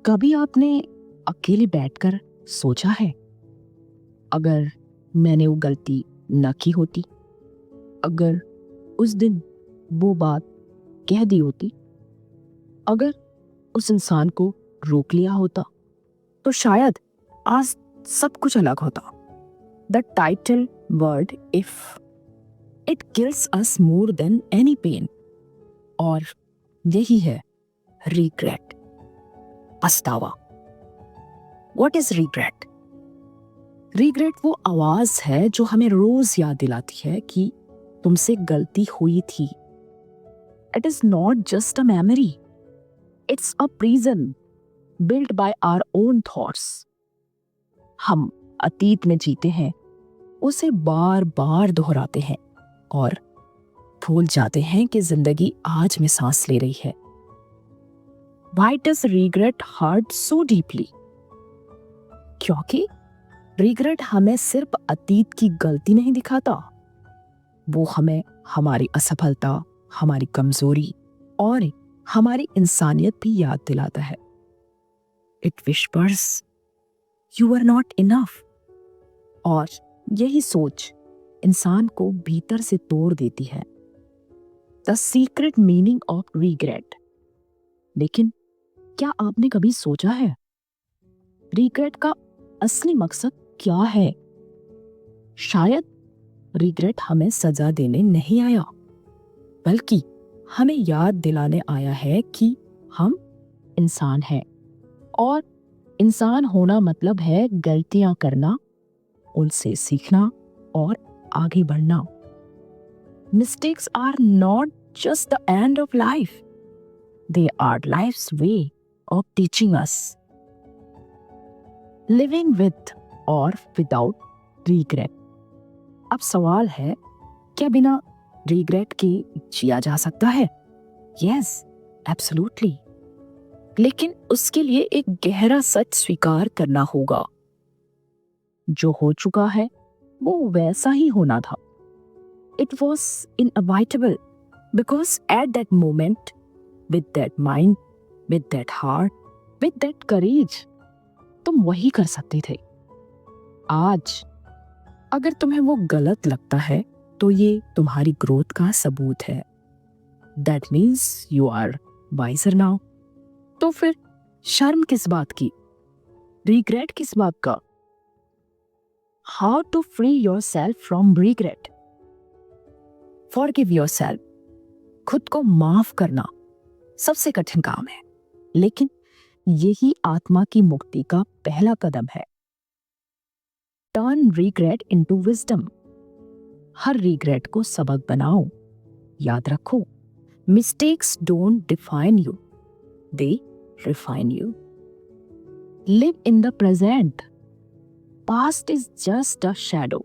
कभी आपने अकेले बैठकर सोचा है, अगर मैंने वो गलती न की होती, अगर उस दिन वो बात कह दी होती, अगर उस इंसान को रोक लिया होता, तो शायद आज सब कुछ अलग होता। The title word if it kills us more than any pain. और यही है रिग्रेट, पछतावा। What is regret? रिग्रेट वो आवाज है जो हमें रोज याद दिलाती है कि तुमसे गलती हुई थी। It is not just a memory, it's a prison built by our own thoughts. हम अतीत में जीते हैं, उसे बार बार दोहराते हैं और भूल जाते हैं कि जिंदगी आज में सांस ले रही है। Why does regret hurt so deeply? क्योंकि रिग्रेट हमें सिर्फ अतीत की गलती नहीं दिखाता, वो हमें हमारी असफलता, हमारी कमजोरी और हमारी इंसानियत भी याद दिलाता है। It whispers you are not enough। और यही सोच इंसान को भीतर से तोड़ देती है। The secret meaning of regret. लेकिन क्या आपने कभी सोचा है, रिग्रेट का असली मकसद क्या है? शायद रिग्रेट हमें सजा देने नहीं आया, बल्कि हमें याद दिलाने आया है कि हम इंसान हैं, और इंसान होना मतलब है गलतियां करना, उनसे सीखना और आगे बढ़ना। Mistakes are not just the end of life, they are life's way of teaching us. Living with or without regret. अब सवाल है, क्या बिना रिग्रेट के जिया जा सकता है? Yes, absolutely. लेकिन उसके लिए एक गहरा सच स्वीकार करना होगा, जो हो चुका है वो वैसा ही होना था। It was inevitable because at that moment, with that mind, with that heart, with that courage, तुम वही कर सकते थे। आज अगर तुम्हें वो गलत लगता है, तो ये तुम्हारी ग्रोथ का सबूत है। That means you are wiser now. तो फिर शर्म किस बात की? रिग्रेट किस बात का? How to free yourself from regret. Forgive yourself. खुद को माफ करना सबसे कठिन काम है, लेकिन यही आत्मा की मुक्ति का पहला कदम है। Turn regret into wisdom. हर रिग्रेट को सबक बनाओ। याद रखो, mistakes don't define you, they refine you. Live in the present. Past is just a shadow,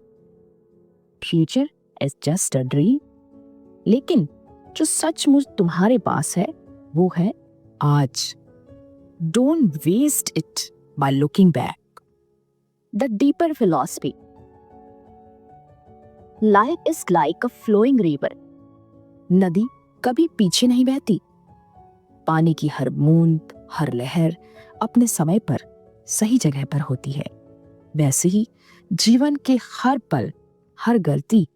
future is just a dream. लेकिन जो सचमुच तुम्हारे पास है वो है आज। Don't waste it by looking back. The deeper philosophy. Life is like a flowing river. नदी कभी पीछे नहीं बहती। पानी की हर बूंद, हर लहर अपने समय पर सही जगह पर होती है। वैसे ही जीवन के हर पल, हर गलती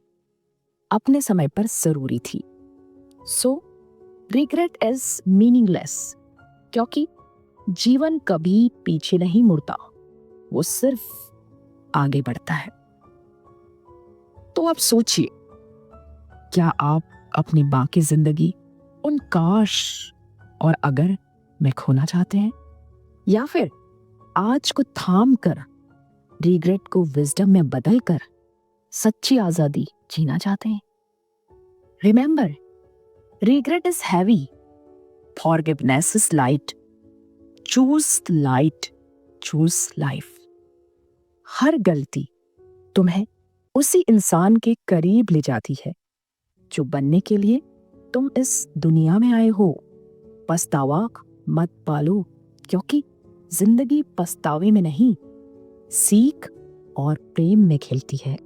अपने समय पर जरूरी थी। सो रिग्रेट इज मीनिंगलेस, क्योंकि जीवन कभी पीछे नहीं मुड़ता, वो सिर्फ आगे बढ़ता है। तो आप सोचिए, क्या आप अपनी बाकी जिंदगी उन काश और अगर में खोना चाहते हैं, या फिर आज को थाम कर रिग्रेट को विजडम में बदलकर सच्ची आजादी जीना चाहते हैं? Remember, regret is heavy, forgiveness is light. Choose light, choose life. हर गलती तुम्हें उसी इंसान के करीब ले जाती है जो बनने के लिए तुम इस दुनिया में आए हो। पछतावा मत पालो, क्योंकि जिंदगी पछतावे में नहीं, सीख और प्रेम में खिलती है।